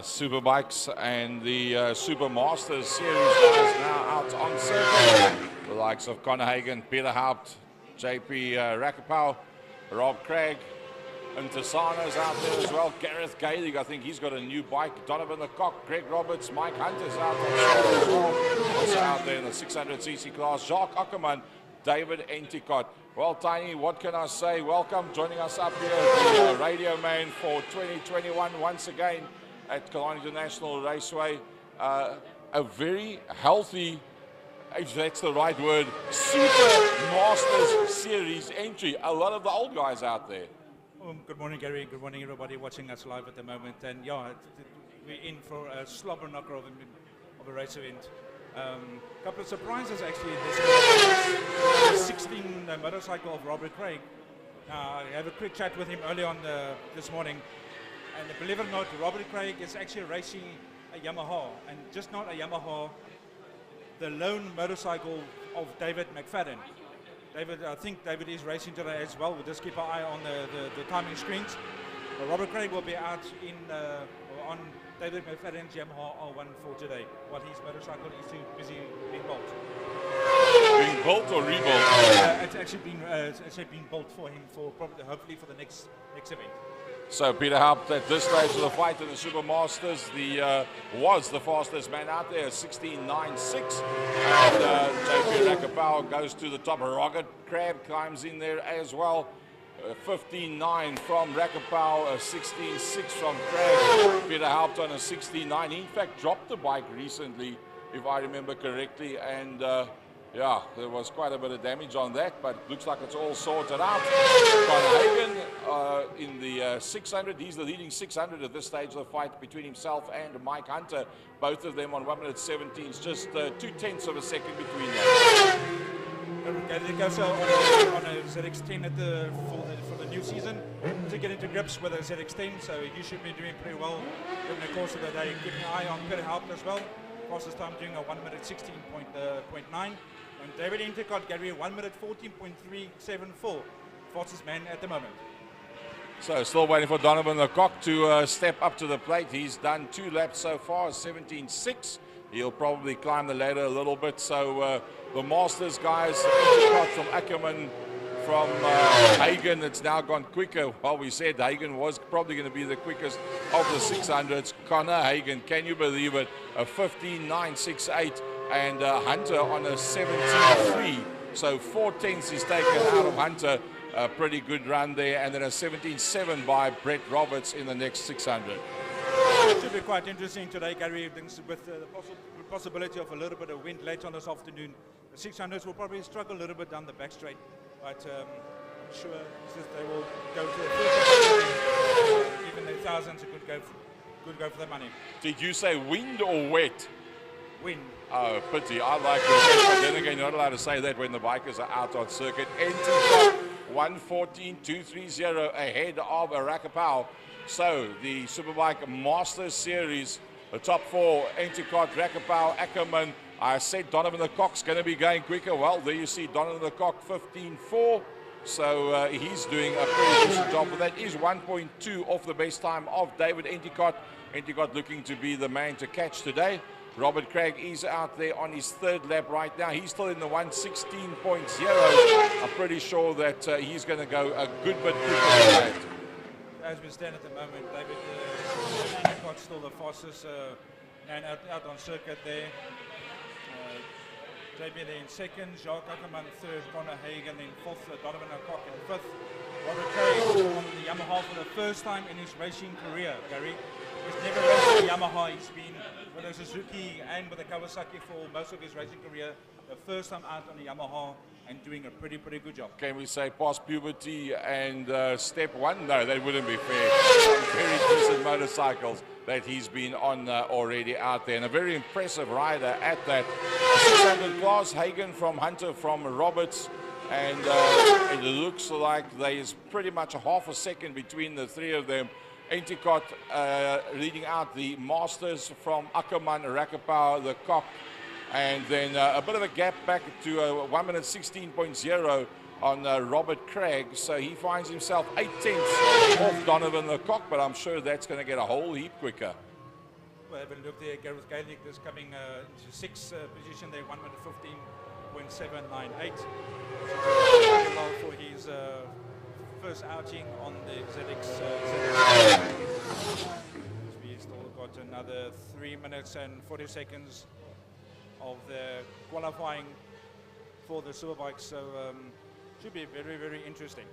Superbikes and the Super Masters Series guys now out on circuit. The likes of Conor Hagen, Peter Haupt, JP Rakapau, Rob Craig, and Tassano's out there as well. Gareth Gaelig, I think he's got a new bike. Donovan Lecoq, Greg Roberts, Mike Hunter's out on circuit as well. Also out there in the 600cc class. Jacques Ackerman, David Enticott. Well, Tiny, what can I say? Welcome, joining us up here, the radio man for 2021 once again at Kalani International Raceway. A very healthy, if that's the right word, Super Masters Series entry. A lot of the old guys out there. Good morning, Gary. Good morning, everybody watching us live at the moment. And yeah, we're in for a slobber knocker of a race event. Couple of surprises actually. This 16 motorcycle of Robert Craig. I had a quick chat with him early on this morning, and believe it or not, Robert Craig is actually racing a Yamaha, and just not a Yamaha, the lone motorcycle of David McFadden. I think David is racing today as well. We'll just keep our eye on the timing screens. But Robert Craig will be out on David McFadden's Yamaha R1 for today, while his motorcycle is too busy being built. Being built or rebuilt? It's actually been built for him for probably, hopefully, for the next event. So Peter Haupt at this stage of the fight in the Super Masters, was the fastest man out there, 16.96. And JP Rakapau goes to the top. Rocket Crab climbs in there as well. 15.9 from Rakapau, 16.6 from Crab. Peter Haupt on a 16.9. He in fact dropped the bike recently, if I remember correctly, and yeah, there was quite a bit of damage on that, but looks like it's all sorted out. Conor Hagen in the 600, he's the leading 600 at this stage of the fight between himself and Mike Hunter. Both of them on 1 minute 17, it's just 0.2 of a second between them. They go so on a ZX10 for the new season to get into grips with a ZX10, so you should be doing pretty well in the course of the day. Keep an eye on Peter Haupt as well. Fastest time doing a 1 minute 16.9. And David Enticott, Gary, 1 minute 14.374. Fastest man at the moment. So still waiting for Donovan Lecoq to step up to the plate. He's done 2 laps so far, 17.6. He'll probably climb the ladder a little bit. So the Masters guys, Enticott from Ackerman, from Hagen, it's now gone quicker. Well, we said Hagen was probably going to be the quickest of the 600s. Conor Hagen, can you believe it? A 15.968 and Hunter on a 17.3. So 4/10 is taken out of Hunter. A pretty good run there. And then a 17.7 by Brett Roberts in the next 600. It should be quite interesting today, Gary, with the possibility of a little bit of wind late on this afternoon. The 600s will probably struggle a little bit down the back straight, but I'm sure they will go to the even the thousands could go for the money. Did you say wind or wet? Wind. Oh, pity. I like the wet, but then again, you're not allowed to say that when the bikers are out on circuit. Enticott 114.230 ahead of Rakapau. So the Superbike Masters Series, the top 4, Enticott, Rakapau, Ackerman. I said Donovan Lecoq's going to be going quicker. Well, there you see Donovan Lecoq 15.4. So he's doing a pretty decent job. But that is 1.2 off the best time of David Enticott. Enticott looking to be the man to catch today. Robert Craig is out there on his 3rd lap right now. He's still in the 1:16.0. I'm pretty sure that he's going to go a good bit quicker than that. As we stand at the moment, David Enticott still the fastest and out on circuit there. JB there in 2nd, Jacques Ackerman 3rd, Conor Hagen in 4th, Donovan Lecoq in 5th. Robert Craig on the Yamaha for the first time in his racing career, Gary. He's never raced a Yamaha. He's been with a Suzuki and with a Kawasaki for most of his racing career. The first time out on the Yamaha and doing a pretty good job. Can we say past puberty and step 1? No, that wouldn't be fair. Some very decent motorcycles that he's been on already out there. And a very impressive rider at that. 600 class, Hagen from Hunter from Roberts. And it looks like there is pretty much a half a second between the 3 of them. Enticott leading out the Masters from Ackerman, Rakapau, Lecoq, and then a bit of a gap back to 1 minute 16.0 on Robert Craig. So he finds himself 0.8 off Donovan Lecoq, but I'm sure that's going to get a whole heap quicker. We'll have a look there. Gareth Gaelic is coming into 6th position there, 1 minute 15.798. Very well for his first outing on the ZX. We've still got another 3 minutes and 40 seconds of the qualifying for the Superbikes, so should be very, very interesting.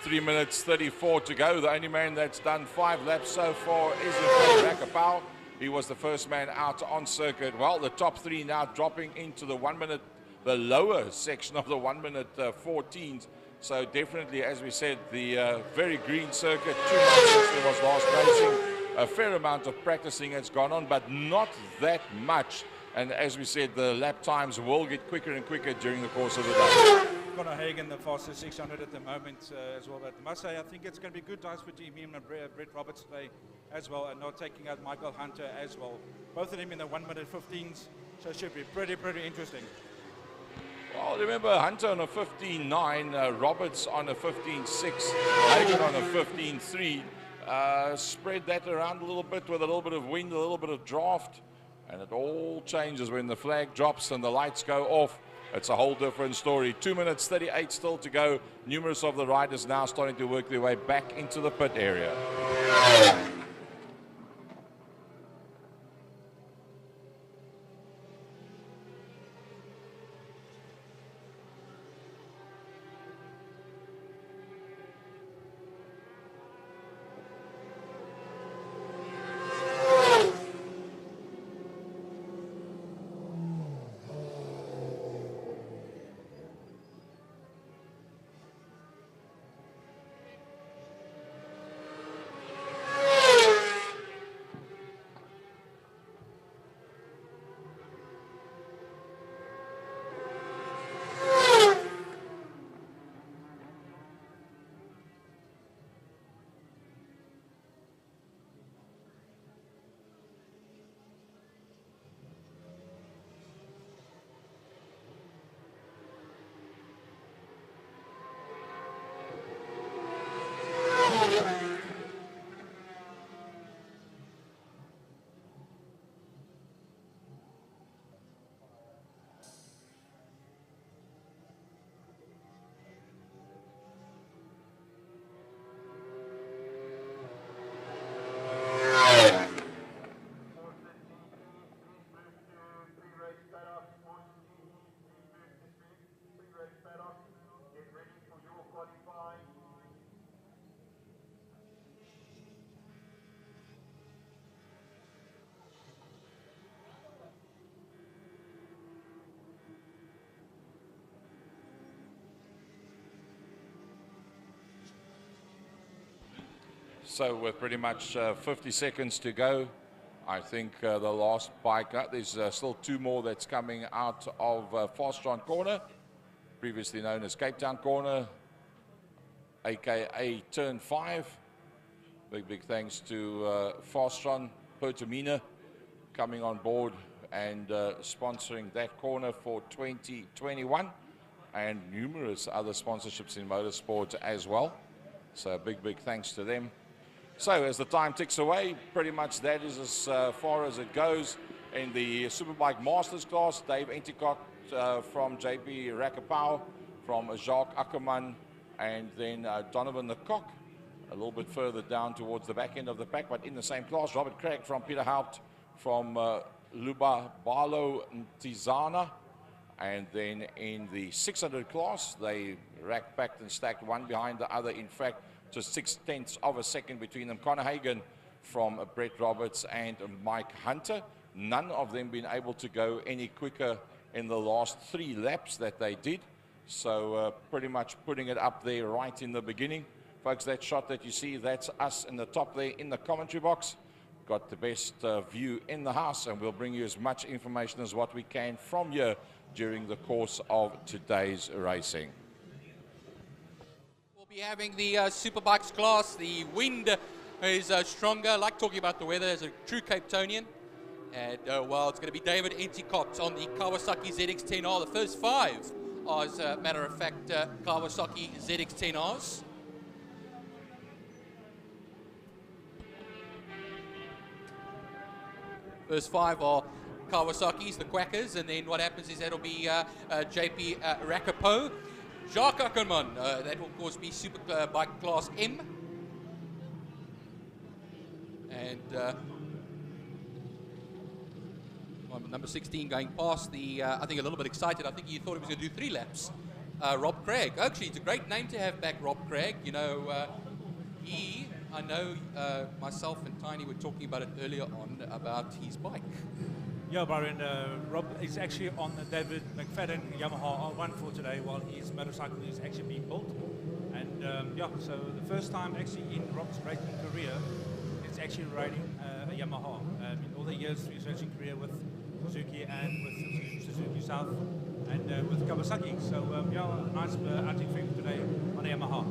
3 minutes 34 to go. The only man that's done 5 laps so far is Rakapau. He was the first man out on circuit. Well, the top 3 now dropping into the 1 minute, the lower section of the 1 minute 14s. So definitely, as we said, the very green circuit, 2 months since there was last racing. A fair amount of practicing has gone on, but not that much. And as we said, the lap times will get quicker and quicker during the course of the day. Conor Hagen, the fastest 600 at the moment as well. But I must say, I think it's going to be good dice for him and Brett Roberts today as well, and not taking out Michael Hunter as well. Both of them in the 1 minute 15s, so it should be pretty interesting. Well, remember Hunter on a 15.9, Roberts on a 15.6, Hagen on a 15.3. Spread that around a little bit with a little bit of wind, a little bit of draft, and it all changes when the flag drops and the lights go off. It's a whole different story. 2 minutes 38 still to go. Numerous of the riders now starting to work their way back into the pit area. So with pretty much 50 seconds to go, I think the last bike, there's still 2 more that's coming out of Fastron Corner, previously known as Cape Town Corner, aka Turn 5. Big thanks to Fastron Pertamina coming on board and sponsoring that corner for 2021, and numerous other sponsorships in motorsport as well. So big thanks to them. So as the time ticks away, pretty much that is as far as it goes in the Superbike Masters class. Dave Enticott from JP Rakapau, from Jacques Ackerman, and then Donovan Lecoq a little bit further down towards the back end of the pack, but in the same class. Robert Craig from Peter Haupt, from Luba Barlow Tizana, and then in the 600 class, they packed and stacked one behind the other. In fact, just 0.6 of a second between them. Conor Hagen from Brett Roberts and Mike Hunter. None of them been able to go any quicker in the last 3 laps that they did. So pretty much putting it up there right in the beginning. Folks, that shot that you see, that's us in the top there in the commentary box. Got the best view in the house, and we'll bring you as much information as what we can from here during the course of today's racing. Be having the Superbikes class. The wind is stronger. I like talking about the weather as a true Cape Townian. And well, it's going to be David Enticott on the Kawasaki ZX-10R. The first 5 are, as a matter of fact, Kawasaki ZX-10Rs. First 5 are Kawasaki's, the Quackers, and then what happens is that'll be JP Rakapo. Jacques Ackerman, that will of course be Super Bike Class M. And number 16 going past the, I think a little bit excited. I think he thought he was going to do 3 laps. Rob Craig. Actually, it's a great name to have back, Rob Craig. You know, I know myself and Tiny were talking about it earlier on about his bike. Yeah, Byron, Rob is actually on the David McFadden Yamaha R1 for today while his motorcycle is actually being built. And yeah, so the first time actually in Rob's racing career, it's actually riding a Yamaha. In all the years through his racing career with Suzuki and with Suzuki South and with Kawasaki. So yeah, nice outing for him today on a Yamaha.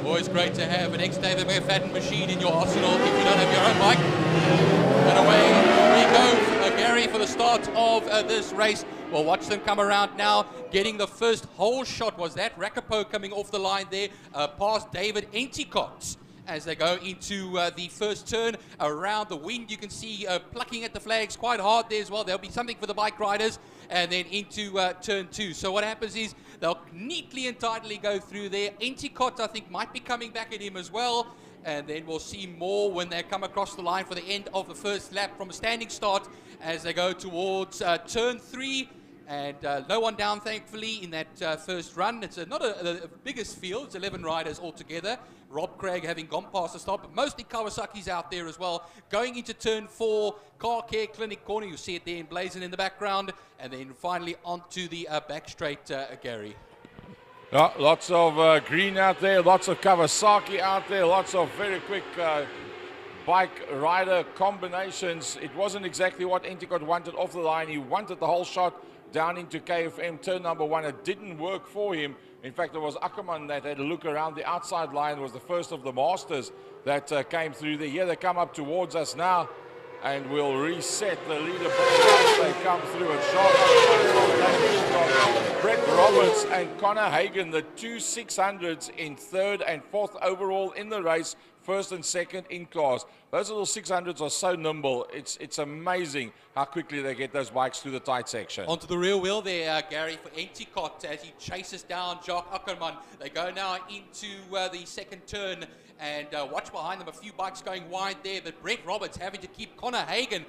Always great to have an ex-David McFadden machine in your arsenal if you don't have your own bike. And away we go, Gary, for the start of this race. We'll watch them come around now, getting the first whole shot. Was that Rakapo coming off the line there, past David Enticott. As they go into the first turn around the wind, you can see plucking at the flags quite hard there as well. There'll be something for the bike riders, and then into turn 2. So what happens is they'll neatly and tidily go through there. Enticott, I think, might be coming back at him as well, and then we'll see more when they come across the line for the end of the first lap from a standing start as they go towards turn 3. And no one down, thankfully, in that first run. It's not the biggest field. It's 11 riders altogether. Rob Craig having gone past the start, but mostly Kawasaki's out there as well. Going into turn 4, Car Care Clinic corner. You see it there emblazoned in the background. And then finally onto the back straight, Gary. Lots of green out there, lots of Kawasaki out there, lots of very quick bike rider combinations. It wasn't exactly what Enticott wanted off the line. He wanted the whole shot down into KFM turn number 1. It didn't work for him. In fact, it was Ackerman that had a look around the outside line. It was the first of the Masters that came through there. Here they come up towards us now, and we'll reset the leaderboard as they come through. It's Brett Roberts and Connor Hagen, the 2 600s in 3rd and 4th overall in the race, 1st and 2nd in class. Those little 600s are so nimble. It's amazing how quickly they get those bikes through the tight section. Onto the rear wheel there, Gary, for Enticott as he chases down Jacques Ackerman. They go now into the second turn, and watch behind them, a few bikes going wide there, but Brett Roberts having to keep Connor Hagen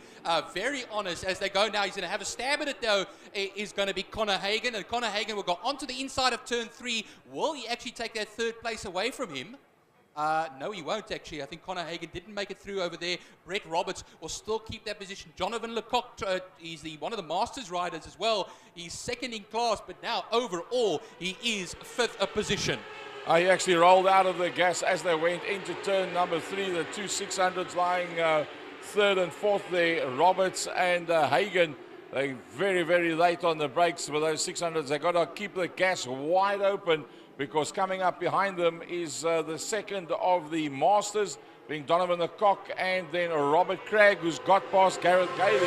very honest as they go now. He's going to have a stab at it though, is going to be Connor Hagen, and Connor Hagen will go onto the inside of turn 3. Will he actually take that 3rd place away from him? No, he won't actually. I think Connor Hagen didn't make it through over there. Brett Roberts will still keep that position. Jonathan Lecoq, he's one of the Masters riders as well. He's 2nd in class, but now overall he is 5th position. He actually rolled out of the gas as they went into turn number 3. The 2 600s lying 3rd and 4th there. Roberts and Hagen, they very, very late on the brakes with those 600s. They got to keep the gas wide open, because coming up behind them is the second of the Masters, being Donovan Lecoq, and then Robert Craig, who's got past Gareth Gailey.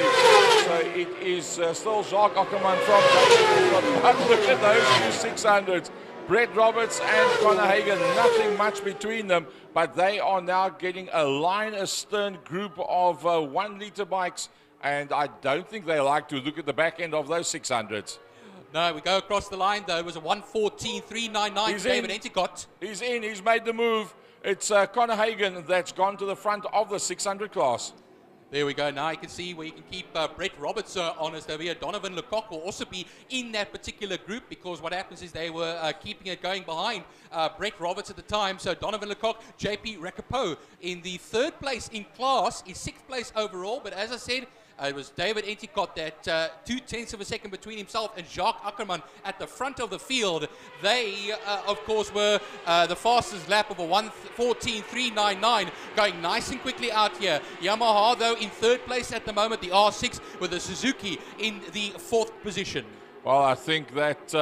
So it is still Jacques Ackerman from Gailey. Look at those 2 600s. Brett Roberts and Connor Hagen, nothing much between them, but they are now getting a line astern group of 1 liter bikes, and I don't think they like to look at the back end of those 600s. No, we go across the line though. It was a 1:14.399. David Enticott. He's in, he's made the move. It's Connor Hagen that's gone to the front of the 600 class. There we go. Now you can see where you can keep Brett Roberts honest over here. Donovan Lecoq will also be in that particular group, because what happens is they were keeping it going behind Brett Roberts at the time. So Donovan Lecoq, JP Rakapo in the 3rd place in class, is 6th place overall. But as I said, it was David Enticott that 0.2 of a second between himself and Jacques Ackerman at the front of the field. They, of course, were the fastest lap of a 1:14.399, going nice and quickly out here. Yamaha, though, in 3rd place at the moment, the R6 with the Suzuki in the 4th position. Well, I think that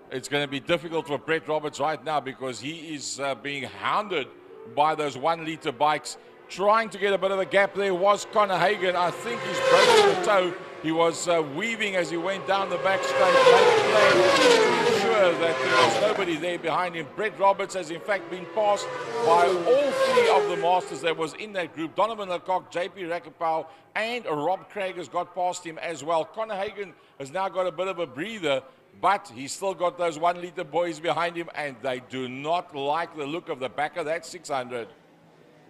it's going to be difficult for Brett Roberts right now, because he is being hounded by those 1 liter bikes. Trying to get a bit of a gap there was Connor Hagen. I think he's broken the toe He was weaving as he went down the back straight, made a play to ensure that there was nobody there behind him. Brett Roberts has in fact been passed by all three of the Masters that was in that group. Donovan Lecoq, JP Rakapau, and Rob Craig has got past him as well. Conor Hagen has now got a bit of a breather, but he's still got those 1 liter boys behind him, and they do not like the look of the back of that 600.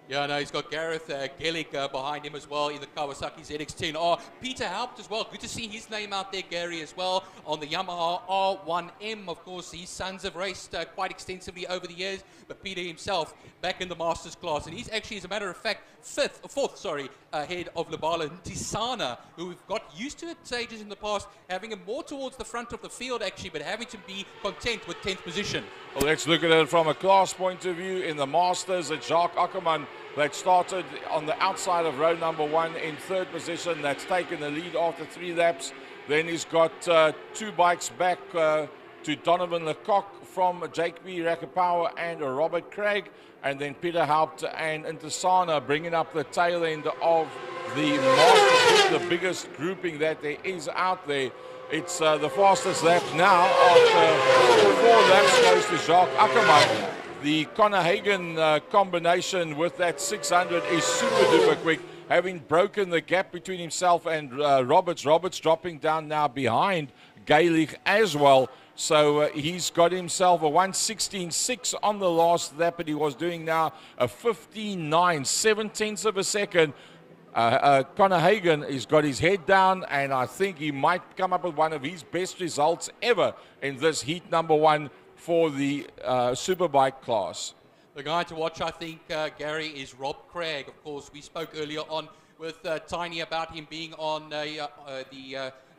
Yeah, no, he's got Gareth Gellick behind him as well in the Kawasaki ZX-10R. Peter Haupt as well. Good to see his name out there, Gary, as well, on the Yamaha R1M. Of course, his sons have raced quite extensively over the years, but Peter himself back in the Masters class. And he's actually, as a matter of fact, fourth, ahead of Lebala Ntisana, who we've got used to at stages in the past, having him more towards the front of the field, actually, but having to be content with 10th position. Well, let's look at it from a class point of view. In the Masters, it's Jacques Ackermann that started on the outside of row number 1 in 3rd position. That's taken the lead after 3 laps. Then he's got 2 bikes back to Donovan Lecoq from Jake B. Rakapau and Robert Craig. And then Peter Haupt and Ntisana bringing up the tail end of the Masters group, the biggest grouping that there is out there. It's the fastest lap now after 4 laps goes to Jacques Ackermann. The Conor Hagen combination with that 600 is super duper quick, having broken the gap between himself and Roberts. Roberts dropping down now behind Gaelic as well. So he's got himself a 1:16.6 on the last lap, but he was doing now a 15.9, 7/10 of a second. Conor Hagen has got his head down, and I think he might come up with one of his best results ever in this heat number 1 for the Superbike class. The guy to watch, I think, Gary, is Rob Craig. Of course, we spoke earlier on with Tiny about him being on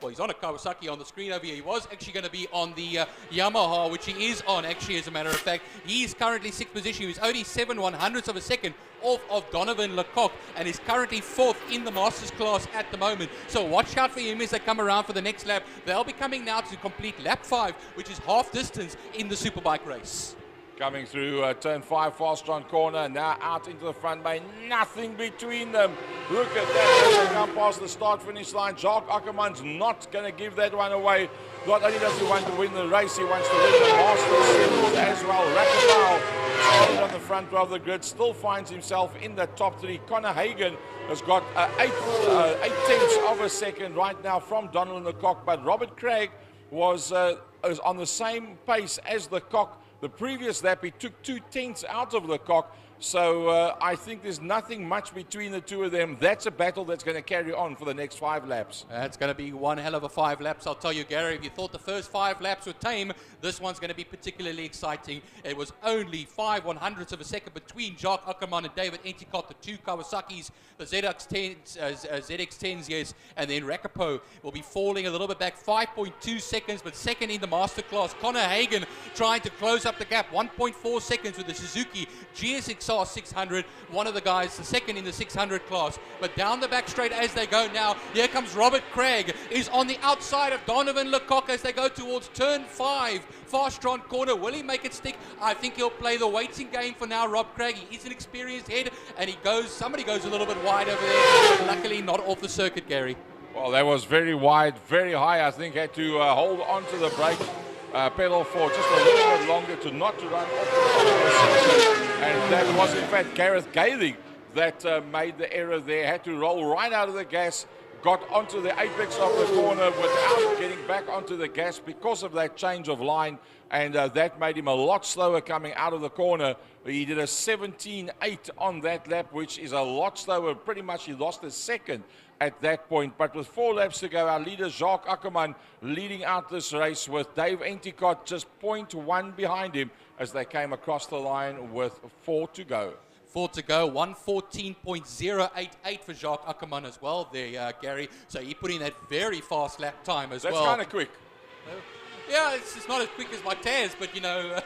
well, he's on a Kawasaki on the screen over here. He was actually going to be on the Yamaha, which he is on, actually, as a matter of fact. He's currently 6th position. He's only 7/100ths of a second off of Donovan Lecoq, and is currently 4th in the Masters class at the moment. So watch out for him as they come around for the next lap. They'll be coming now to complete lap 5, which is half distance in the Superbike race. Coming through turn 5, Fastron corner, now out into the front bay, nothing between them. Look at that, as they come past the start-finish line. Jacques Ackermann's not going to give that one away. Not only does he want to win the race, he wants to win the Masters series as well. Rakapau started on the front row of the grid, still finds himself in the top 3. Conor Hagen has got 8/10 of a second right now from Donovan Lecoq, but Robert Craig was on the same pace as Lecoq. The previous lap, he took 2/10 out of Lecoq, so I think there's nothing much between the two of them. That's a battle that's going to carry on for the next 5 laps. That's going to be one hell of a 5 laps, I'll tell you, Gary. If you thought the first 5 laps were tame, this one's going to be particularly exciting. It was only 5/100ths of a second between Jacques Ackermann and David Enticott, the 2 Kawasaki's, the ZX10s, yes, and then Rakapau will be falling a little bit back, 5.2 seconds, but second in the master class. Conor Hagen trying to close up the gap, 1.4 seconds with the Suzuki GSXR 600, one of the guys, the second in the 600 class. But down the back straight as they go now, here comes Robert Craig, is on the outside of Donovan Lecoq as they go towards turn 5, Fastron corner. Will he make it stick? I think he'll play the waiting game for now, Rob Craig. He is an experienced head, and somebody goes a little bit wide over there, but luckily not off the circuit, Gary. Well, that was very wide, very high. I think had to hold on to the brake pedal for just a little bit longer to not to run off the circuit. And that was, in fact, Gareth Gailey that made the error there. Had to roll right out of the gas, got onto the apex of the corner without getting back onto the gas because of that change of line, and that made him a lot slower coming out of the corner. He did a 17.8 on that lap, which is a lot slower. Pretty much he lost a second at that point. But with 4 laps to go, our leader Jacques Ackermann leading out this race with Dave Enticott just 0.1 behind him as they came across the line with 4 to go. 4 to go, 1:14.088 for Jacques Ackermann as well there, Gary. So he put in that very fast lap time as well. That's kind of quick. Yeah, it's not as quick as my Taz, but you know.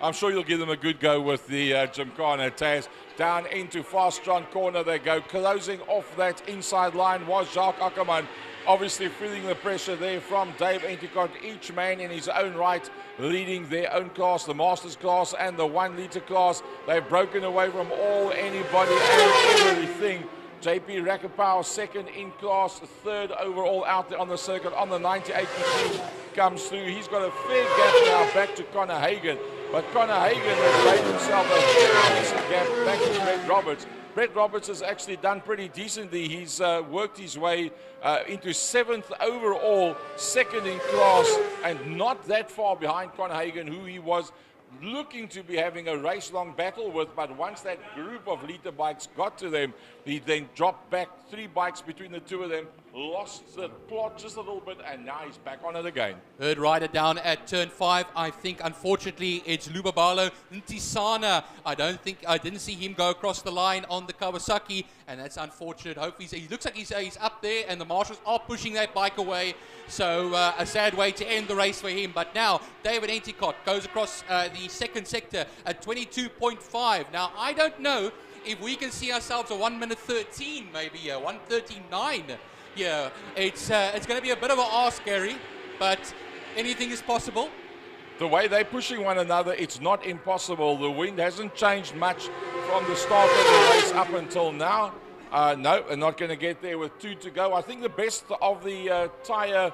I'm sure you'll give them a good go with the Gymkhana Taz. Down into Fastron corner they go. Closing off that inside line was Jacques Ackermann. Obviously feeling the pressure there from Dave Enticott, each man in his own right, leading their own class, the Masters class and the 1 liter class. They've broken away from anybody and everything JP Rakapau second in class, third overall out there on the circuit on the 98 machine comes through. He's got a fair gap now back to Connor Hagen, but Connor Hagen has made himself a very decent gap back to Brett Roberts. Brett Roberts has actually done pretty decently. He's worked his way into 7th overall, second in class, and not that far behind Connor Hagen, who he was looking to be having a race-long battle with, but once that group of liter bikes got to them, he then dropped back 3 bikes between the two of them, lost the plot just a little bit, and now he's back on it again. Third rider down at turn 5. I think, unfortunately, it's Lubabalo Ntisana. I didn't see him go across the line on the Kawasaki, and that's unfortunate. Hopefully, he looks like he's up there, and the marshals are pushing that bike away. So a sad way to end the race for him. But now David Enticott goes across the second sector at 22.5. Now, I don't know if we can see ourselves a 1 minute 13, maybe 1:39. Yeah, it's going to be a bit of an ask, Gary, but anything is possible. The way they're pushing one another, it's not impossible. The wind hasn't changed much from the start of the race up until now. No, they're not going to get there with 2 to go. I think the best of the tyre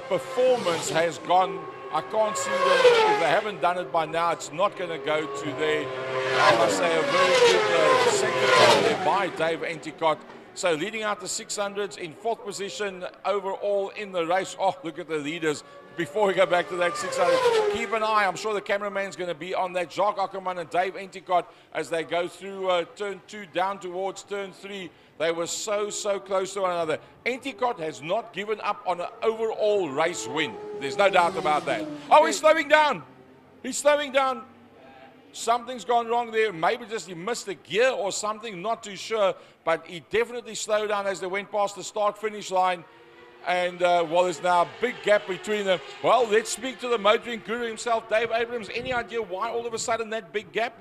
performance has gone. I can't see them. If they haven't done it by now, it's not going to go to their, I must say, a very good second there by Dave Enticott. So leading out the 600s in 4th position overall in the race. Oh, look at the leaders. Before we go back to that 600, keep an eye. I'm sure the cameraman's going to be on that. Jacques Ackerman and Dave Enticott as they go through turn 2 down towards turn 3. They were so close to one another. Enticott has not given up on an overall race win. There's no doubt about that. Oh, he's slowing down. He's slowing down. Something's gone wrong there. Maybe just he missed a gear or something, not too sure. But he definitely slowed down as they went past the start-finish line. And, well, there's now a big gap between them. Well, let's speak to the motoring guru himself, Dave Abrams. Any idea why all of a sudden that big gap?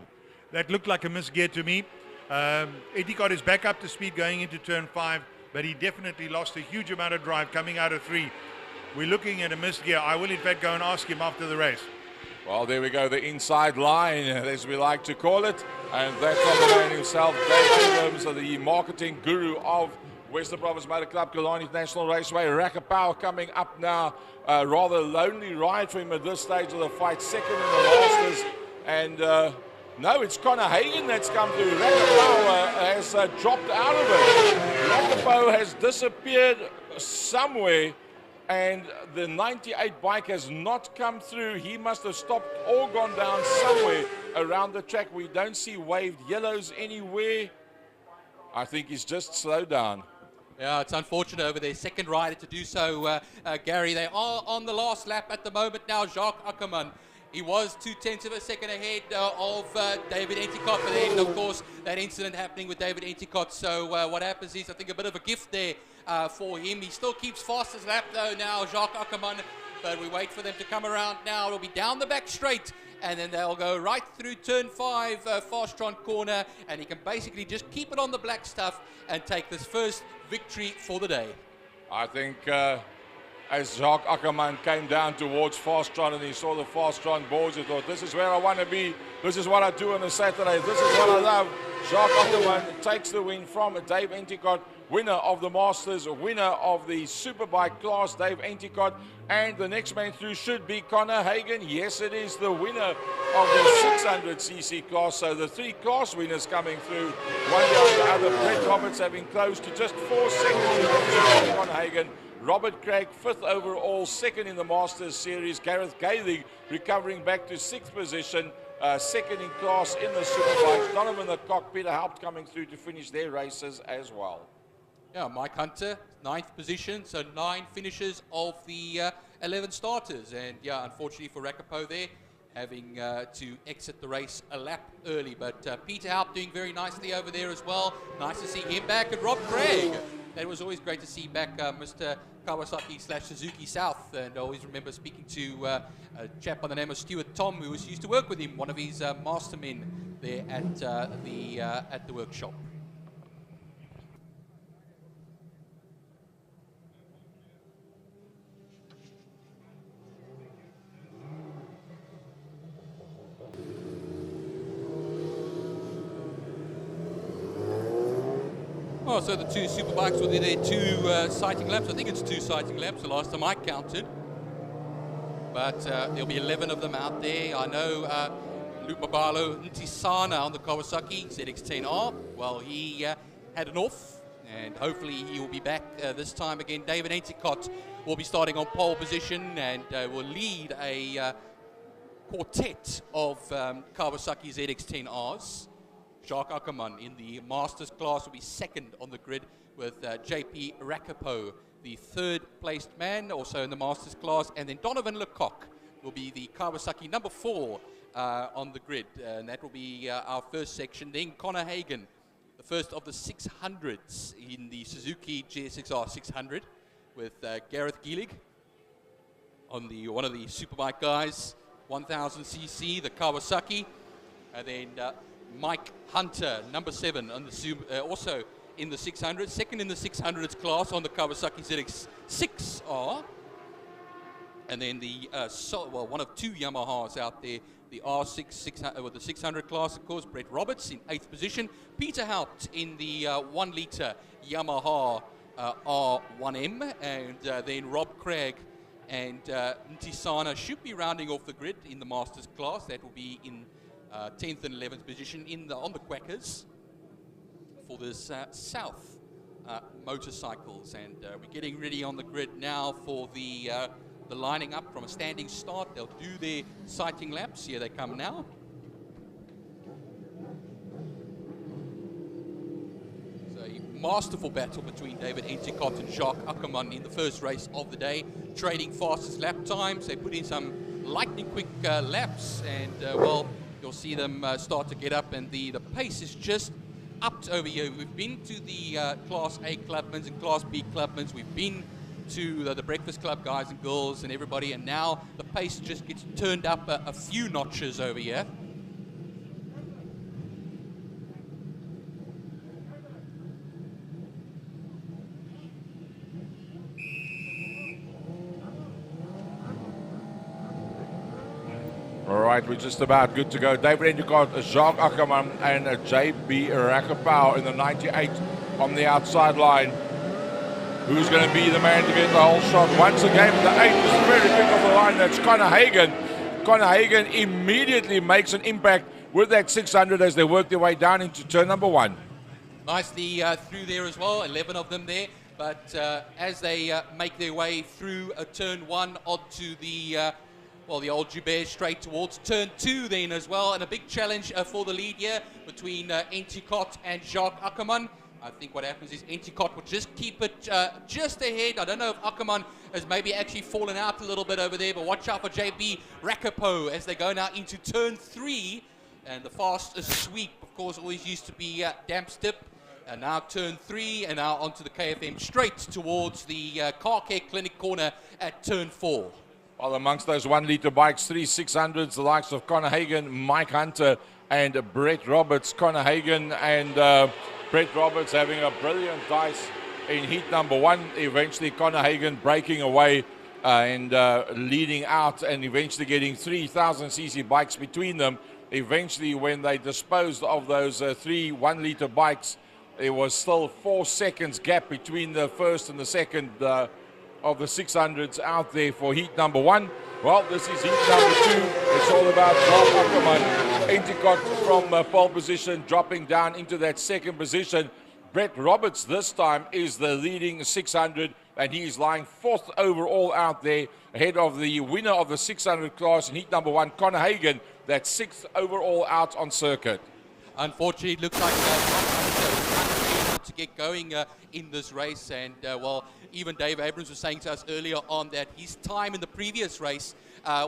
That looked like a missed gear to me. Enticott is back up to speed going into turn 5, but he definitely lost a huge amount of drive coming out of 3. We're looking at a missed gear. I will, in fact, go and ask him after the race. Well, there we go, the inside line, as we like to call it. And that's on the man himself, Dave Abrams, the marketing guru of Western Province Motor Club, Killarney International Raceway. Rakapau coming up now. Rather lonely ride for him at this stage of the fight. Second in the Masters. And no, it's Connor Hagen that's come through. Rakapau has dropped out of it. Rakapau has disappeared somewhere. And the 98 bike has not come through. He must have stopped or gone down somewhere around the track. We don't see waved yellows anywhere. I think he's just slowed down. Yeah, it's unfortunate over their second rider to do so, Gary. They are on the last lap at the moment now. Jacques Ackerman, he was 0.2 of a second ahead of David Enticott, but then, of course, that incident happening with David Enticott. So what happens is, I think, a bit of a gift there for him. He still keeps fastest lap, though, now, Jacques Ackerman. But we wait for them to come around now. It'll be down the back straight, and then they'll go right through turn 5, Fastron corner, and he can basically just keep it on the black stuff and take this first victory for the day. I think as Jacques Ackerman came down towards Fastron and he saw the Fastron boards, he thought, this is where I want to be. This is what I do on a Saturday. This is what I love. Jacques Ackerman takes the win from Dave Enticott, winner of the Masters, winner of the Superbike class, Dave Enticott. And the next man through should be Connor Hagen. Yes, it is the winner of the 600cc class. So the 3 class winners coming through, one behind the other. Brett Roberts having closed to just 4 seconds. Connor Hagen. Robert Craig, 5th overall, 2nd in the Masters Series. Gareth Gailey recovering back to 6th position. 2nd in class in the Superbikes. Donovan the Cock, Peter Haupt coming through to finish their races as well. Yeah, Mike Hunter, 9th position, so 9 finishes of the 11 starters. And yeah, unfortunately for Rakapau there, having to exit the race a lap early. But Peter Haupt doing very nicely over there as well. Nice to see him back. And Rob Craig, that was always great to see back Mr. Kawasaki / Suzuki South. And I always remember speaking to a chap by the name of Stuart Tom, who used to work with him, one of his mastermen there at the workshop. Oh, so the two superbikes will do their two sighting laps. I think it's two sighting laps, the last time I counted. But there'll be 11 of them out there. I know Lupabalo Ntisana on the Kawasaki ZX-10R. Well, he had an off, and hopefully he will be back this time again. David Endicott will be starting on pole position and will lead a quartet of Kawasaki ZX-10Rs. Jacques Ackermann in the Masters class will be second on the grid with JP Rakapo, the third placed man, also in the Masters class. And then Donovan Lecoq will be the Kawasaki number 4 on the grid. And that will be our first section. Then Connor Hagen, the first of the 600s in the Suzuki GSXR 600 with Gareth Gielig on the one of the Superbike guys, 1000cc, the Kawasaki. And then Mike Hunter, number 7, on the also in the 600, second in the 600s class on the Kawasaki ZX6R. And then the one of two Yamahas out there, the R6 600, with the 600 class, of course, Brett Roberts in 8th position. Peter Haupt in the 1 litre Yamaha R1M, and then Rob Craig and Ntisana should be rounding off the grid in the Masters class. That will be in 10th and 11th position on the Quackers for this South motorcycles. And we're getting ready on the grid now for the lining up from a standing start. They'll do their sighting laps. Here they come now. So a masterful battle between David Endicott and Jacques Ackermann in the first race of the day, trading fastest lap times. They put in some lightning quick laps, and well, you'll see them start to get up, and the pace is just upped over here. We've been to the Class A clubmans and Class B clubmans. We've been to the Breakfast Club guys and girls and everybody, and now the pace just gets turned up a few notches over here. All right, we're just about good to go. David Endicott, Jacques Ackermann, and JB Rakapau in the 98 on the outside line. Who's going to be the man to get the whole shot? Once again, the 8 is very quick off the line. That's Connor Hagen. Connor Hagen immediately makes an impact with that 600 as they work their way down into turn number 1. Nicely through there as well, 11 of them there. But as they make their way through turn 1 onto the the old Joubert straight towards turn 2 then as well, and a big challenge for the lead here between Endicott and Jacques Ackermann. I think what happens is Endicott will just keep it just ahead. I don't know if Ackermann has maybe actually fallen out a little bit over there, but watch out for JP Rakapo as they go now into turn 3, and the fast sweep, of course, always used to be damp stip. And now turn 3, and now onto the KFM straight towards the Car Care Clinic corner at turn 4. Well, amongst those 1 litre bikes, 3 600s, the likes of Connor Hagen, Mike Hunter, and Brett Roberts. Connor Hagen and Brett Roberts having a brilliant dice in heat number 1. Eventually, Connor Hagen breaking away and leading out, and eventually getting 3,000cc bikes between them. Eventually, when they disposed of those 3 1 litre bikes, there was still 4 seconds gap between the first and the second of the 600s out there for heat number 1. Well, this is heat number 2. It's all about Jacques Ackermann. Endicott from pole position, dropping down into that second position. Brett Roberts this time is the leading 600, and he's lying 4th overall out there, ahead of the winner of the 600 class in heat number 1, Connor Hagen, that's 6th overall out on circuit. Unfortunately, it looks like to get going in this race, and well, even Dave Abrams was saying to us earlier on that his time in the previous race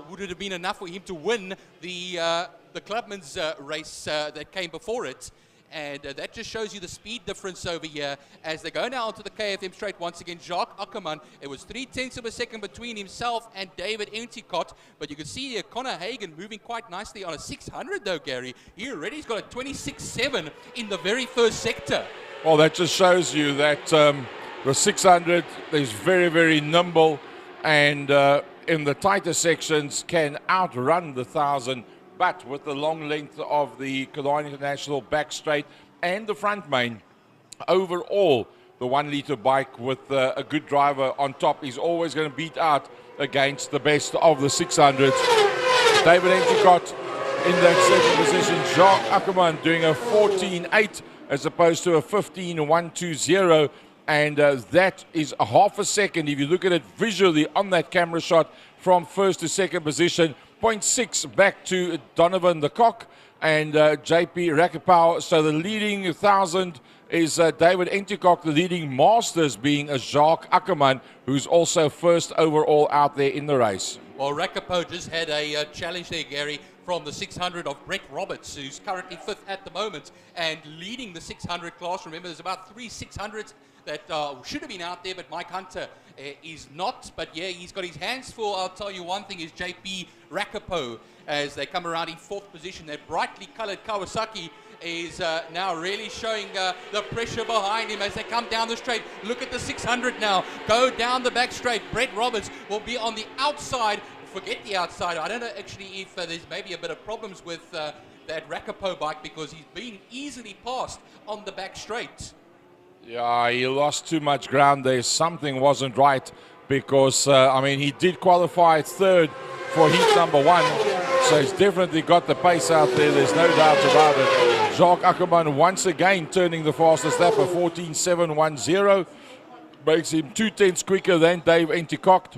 would it have been enough for him to win the Clubman's race that came before it. And that just shows you the speed difference over here as they go now onto the KFM straight once again. Jacques Ackermann, it was 0.3 of a second between himself and David Endicott, but you can see here Connor Hagen moving quite nicely on a 600 though, Gary. He already's got a 26.7 in the very first sector. Well, that just shows you that the 600 is very, very nimble, and in the tighter sections can outrun the 1,000. But with the long length of the Kalani International back straight and the front main, overall, the 1 liter bike with a good driver on top is always going to beat out against the best of the 600s. David Endicott in that second position. Jacques Ackerman doing a 14.8 as opposed to a 15.120. And that is a half a second. If you look at it visually on that camera shot from first to second position, 0.6 back to Donovan the Cock and JP Rakapau. So the leading 1,000 is David Endicott, the leading Masters being Jacques Ackerman, who's also first overall out there in the race. Well, Rakapau just had a challenge there, Gary, from the 600 of Brett Roberts, who's currently 5th at the moment and leading the 600 class. Remember, there's about 3 600s that should have been out there, but Mike Hunter is not. But yeah, he's got his hands full. I'll tell you one thing is JP Rakapau, as they come around in 4th position. That brightly colored Kawasaki is now really showing the pressure behind him as they come down the straight. Look at the 600 now. Go down the back straight. Brett Roberts will be on the outside. Forget the outside. I don't know actually if there's maybe a bit of problems with that Rakapau bike, because he's being easily passed on the back straight. Yeah, he lost too much ground there. Something wasn't right because, I mean, he did qualify 3rd for heat number 1. So he's definitely got the pace out there. There's no doubt about it. Jacques Ackerman once again turning the fastest lap, a 14.710. Makes him 2/10 quicker than Dave Endicott.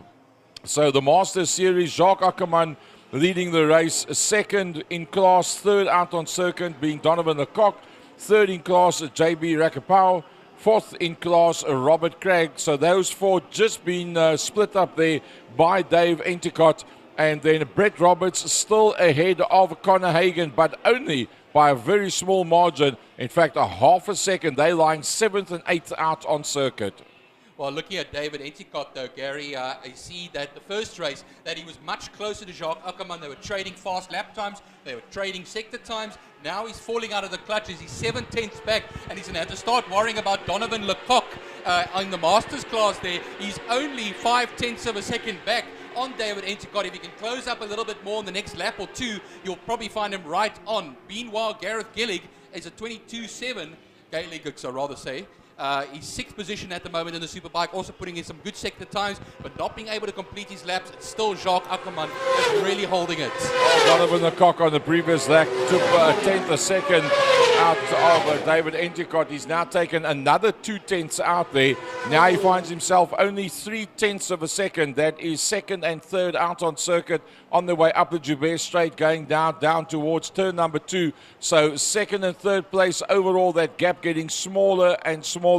So the Masters Series, Jacques Ackerman leading the race, 2nd in class, 3rd out on circuit being Donovan the Cock, 3rd in class JB Rakapau, 4th in class Robert Craig. So those 4 just been split up there by Dave Endicott. And then Brett Roberts still ahead of Connor Hagen, but only by a very small margin. In fact, a half a second. They lying 7th and 8th out on circuit. Well, looking at David Endicott, though, Gary, I see that the first race, that he was much closer to Jacques Ackerman. They were trading fast lap times. They were trading sector times. Now he's falling out of the clutches. He's 7/10 back, and he's going to have to start worrying about Donovan Lecoq in the Masters class there. He's only 5/10 of a second back on David Endicott. If he can close up a little bit more in the next lap or 2, you'll probably find him right on. Meanwhile, Gareth Gillig is a 22.7, Gaelic, so rather say. He's 6th position at the moment in the Superbike, also putting in some good sector times, but not being able to complete his laps. It's still Jacques Ackerman that's really holding it. Donovan the Cock on the previous lap took a 10th a second out of David Endicott. He's now taken another 2/10 out there. Now he finds himself only 3/10 of a second. That is 2nd and 3rd out on circuit on the way up the Joubert Straight, going down towards turn number 2. So 2nd and 3rd place overall, that gap getting smaller and smaller.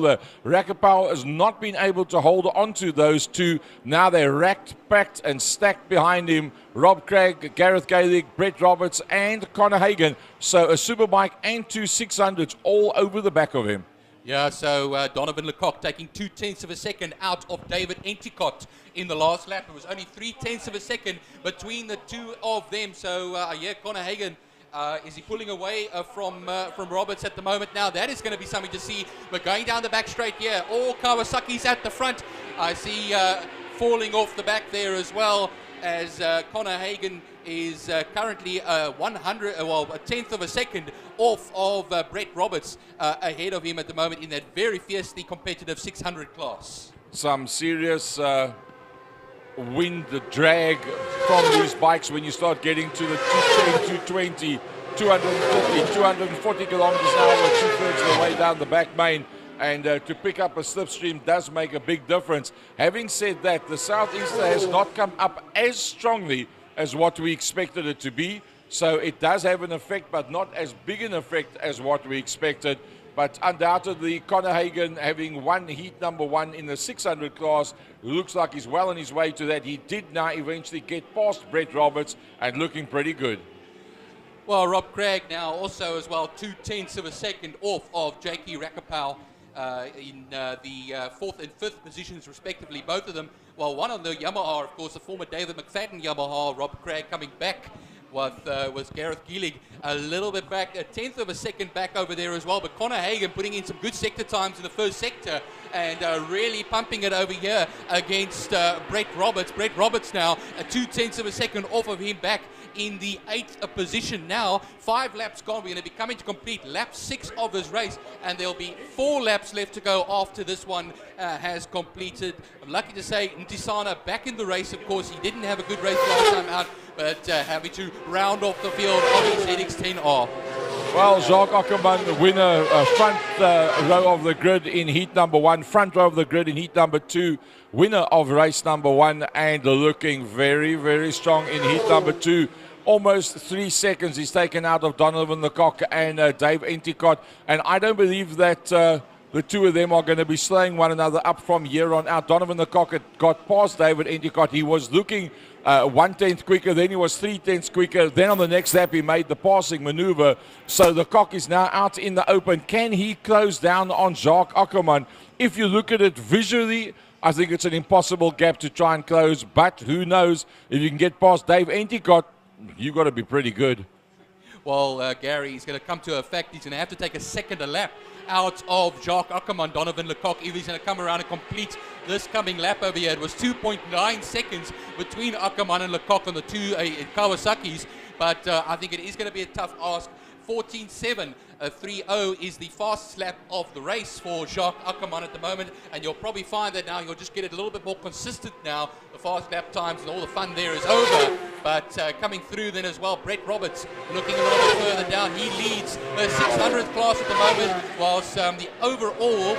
Rakapau has not been able to hold on to those 2. Now they're racked, packed and stacked behind him. Rob Craig, Gareth Gaelic, Brett Roberts and Connor Hagen. So a Superbike and 2 600s all over the back of him. Yeah, so Donovan Lecoq taking 2/10 of a second out of David Endicott in the last lap. It was only 3/10 of a second between the 2 of them. So, yeah, Connor Hagen, is he pulling away from Roberts at the moment? Now, that is going to be something to see. But going down the back straight here, all Kawasaki's at the front. I see falling off the back there as well, as Connor Hagen is currently a 10th of a second off of Brett Roberts ahead of him at the moment in that very fiercely competitive 600 class. Some serious wind drag from these bikes when you start getting to the 210, 220, 250, 240 kilometers an hour, 2/3 of the way down the back main. And to pick up a slipstream does make a big difference. Having said that, the Southeaster has not come up as strongly as what we expected it to be. So it does have an effect, but not as big an effect as what we expected. But undoubtedly, Connor Hagen having won heat number 1 in the 600 class, looks like he's well on his way to that. He did now eventually get past Brett Roberts and looking pretty good. Well, Rob Craig now also as well 2/10 of a second off of J.K. Rakapau in the 4th and 5th positions respectively, both of them. Well, one on the Yamaha, of course, the former David McFadden Yamaha. Rob Craig coming back was Gareth Gillig a little bit back, a 10th of a second back over there as well. But Connor Hagen putting in some good sector times in the first sector and really pumping it over here against Brett Roberts. Brett Roberts now 2/10 of a second off of him, back in the 8th position now. 5 laps gone. We're going to be coming to complete lap 6 of this race, and there'll be 4 laps left to go after this one has completed. I'm lucky to say Ntisana back in the race. Of course, he didn't have a good race last time out, but having to round off the field on his ZX10R. Well, Jacques Ackerman, the winner, front row of the grid in heat number 1, front row of the grid in heat number 2, winner of race number 1, and looking very, very strong in heat number 2. Almost 3 seconds he's taken out of Donovan Lecoq and Dave Enticott, and I don't believe that the two of them are going to be slowing one another up from here on out. Donovan Lecoq had got past David Enticott. He was looking 1/10 quicker, then he was 3/10 quicker. Then on the next lap, he made the passing maneuver. So Lecoq is now out in the open. Can he close down on Jacques Ackerman? If you look at it visually, I think it's an impossible gap to try and close. But who knows, if you can get past Dave Enticott, you've got to be pretty good. Well, Gary, he's going to come to effect. He's going to have to take a second a lap out of Jacques Ackerman, Donovan Lecoq, if he's going to come around and complete this coming lap over here. It was 2.9 seconds between Ackerman and Lecoq on the two Kawasaki's, but I think it is going to be a tough ask. 14.730 is the fastest lap of the race for Jacques Ackerman at the moment, and you'll probably find that now you'll just get it a little bit more consistent now. The fast lap times and all the fun there is over, but coming through then as well, Brett Roberts looking a little bit further down. He leads the 600th class at the moment, whilst the overall of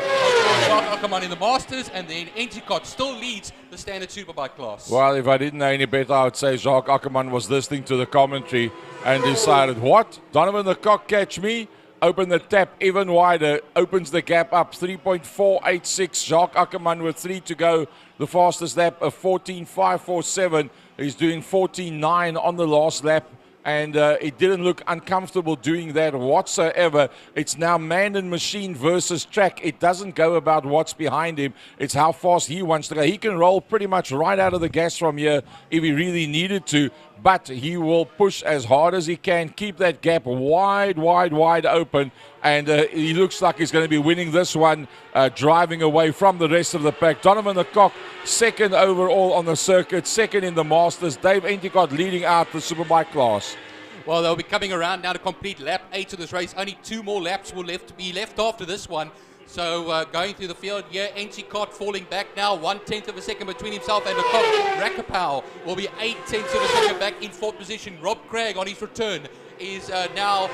Jacques Ackerman in the Masters, and then Enticott still leads the standard superbike class. Well, if I didn't know any better, I would say Jacques Ackerman was listening to the commentary and decided, what? Donovan Lecoq catch me? Open the tap even wider, opens the gap up, 3.486. Jacques Ackerman with 3 to go. The fastest lap of 14.547. He's doing 14.9 on the last lap. And it didn't look uncomfortable doing that whatsoever. It's now man and machine versus track. It doesn't go about what's behind him. It's how fast he wants to go. He can roll pretty much right out of the gas from here if he really needed to. But he will push as hard as he can, keep that gap wide open. And he looks like he's going to be winning this one, driving away from the rest of the pack. Donovan Lecoq, second overall on the circuit, second in the Masters. Dave Enticott leading out the Superbike class. Well, they'll be coming around now to complete lap 8 of this race. Only 2 more laps will be left after this one. So going through the field here, Enticott falling back now, 1/10 of a second between himself and Lecoq. Rakapau will be 8/10 of a second back in 4th position. Rob Craig on his return is now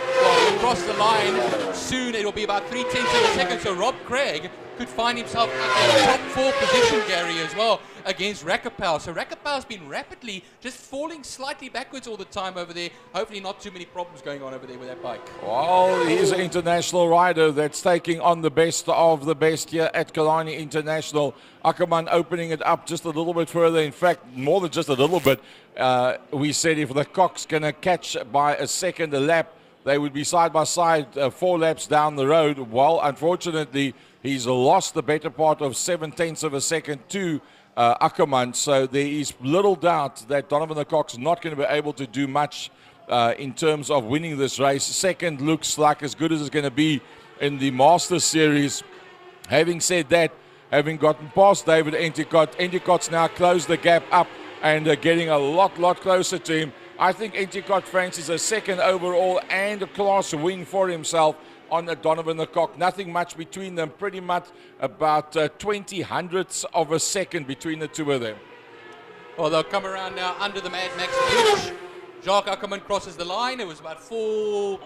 across the line. Soon it'll be about 3/10 of a second. So Rob Craig could find himself in the top 4 position, Gary, as well, against Rakapau. So Rakapau's been rapidly just falling slightly backwards all the time over there. Hopefully not too many problems going on over there with that bike. Well, he's an international rider that's taking on the best of the best here at Kalani International. Ackerman opening it up just a little bit further. In fact, more than just a little bit. We said if the Cock's going to catch by a second a lap, they would be side by side 4 laps down the road. Well, unfortunately, he's lost the better part of 7/10 of a second to Ackerman. So there is little doubt that Donovan Lecoq's not going to be able to do much in terms of winning this race. Second looks like as good as it's going to be in the Masters Series. Having said that, having gotten past David Enticott, Enticott's now closed the gap up and getting a lot closer to him. I think Enticott fancies a second overall and a class win for himself on Donovan Lecoq. Nothing much between them, pretty much about 20 hundredths of a second between the two of them. Well, they'll come around now under the Mad Max bridge. Jacques Ackerman crosses the line. It was about 4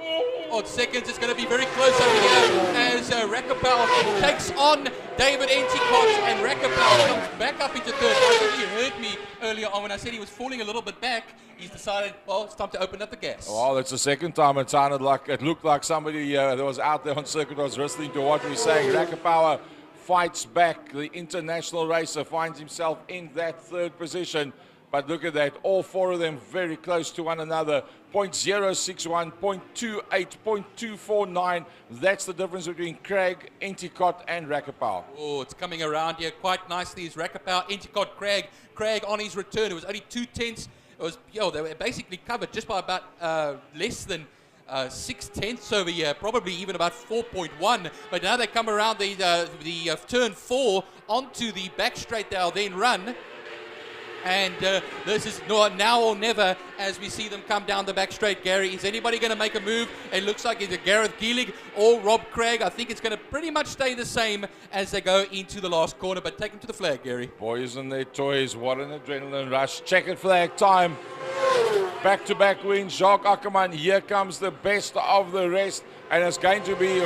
odd seconds. It's going to be very close over here as Rakapau takes on David Enticott, and Rakapau comes back up into third. I think you heard me earlier on when I said he was falling a little bit back. He's decided, well, it's time to open up the gas. Well, it's the second time it sounded like, it looked like somebody that was out there on circuit was listening to what we're saying. Rakapau fights back. The international racer finds himself in that 3rd position. But look at that, all 4 of them very close to one another. 0.061, 0.28, 0.249. That's the difference between Craig, Enticott, and Rakapau. Oh, it's coming around here quite nicely. Is Rakapau, Enticott, Craig on his return. It was only 2/10. It was, they were basically covered just by about less than 6/10 over here, probably even about 4.1. But now they come around the turn 4 onto the back straight. They'll then run. And this is now or never as we see them come down the back straight. Gary, is anybody going to make a move? It looks like either Gareth Gielig or Rob Craig. I think it's going to pretty much stay the same as they go into the last corner. But take them to the flag, Gary. Boys and their toys, what an adrenaline rush. Checkered flag time. Back-to-back wins. Jacques Ackerman, here comes the best of the rest. And it's going to be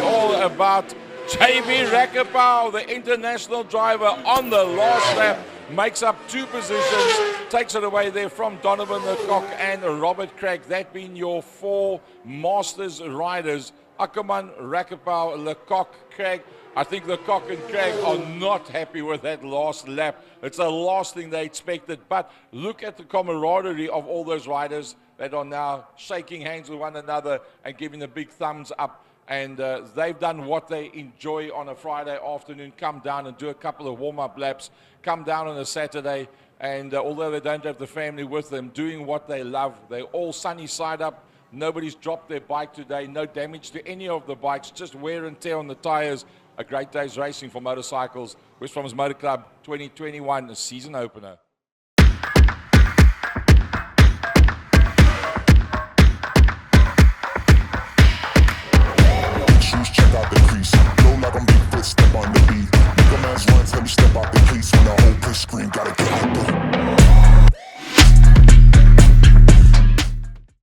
all about JB Rakapau, the international driver, on the last lap. Makes up 2 positions, takes it away there from Donovan Lecoq and Robert Craig. That being your 4 Masters riders, Ackerman, Rakapau, Lecoq, Craig. I think Lecoq and Craig are not happy with that last lap. It's the last thing they expected. But look at the camaraderie of all those riders that are now shaking hands with one another and giving a big thumbs up. And they've done what they enjoy on a Friday afternoon, come down and do a couple of warm-up laps, come down on a Saturday, and although they don't have the family with them, doing what they love. They're all sunny side up. Nobody's dropped their bike today. No damage to any of the bikes, just wear and tear on the tires. A great day's racing for motorcycles. West Bromwich Motor Club 2021 season opener. Check out the crease. Low like I'm Bigfoot, step on the beat. Make a man's run, tell me step out the case. When the whole push screen, gotta get out there.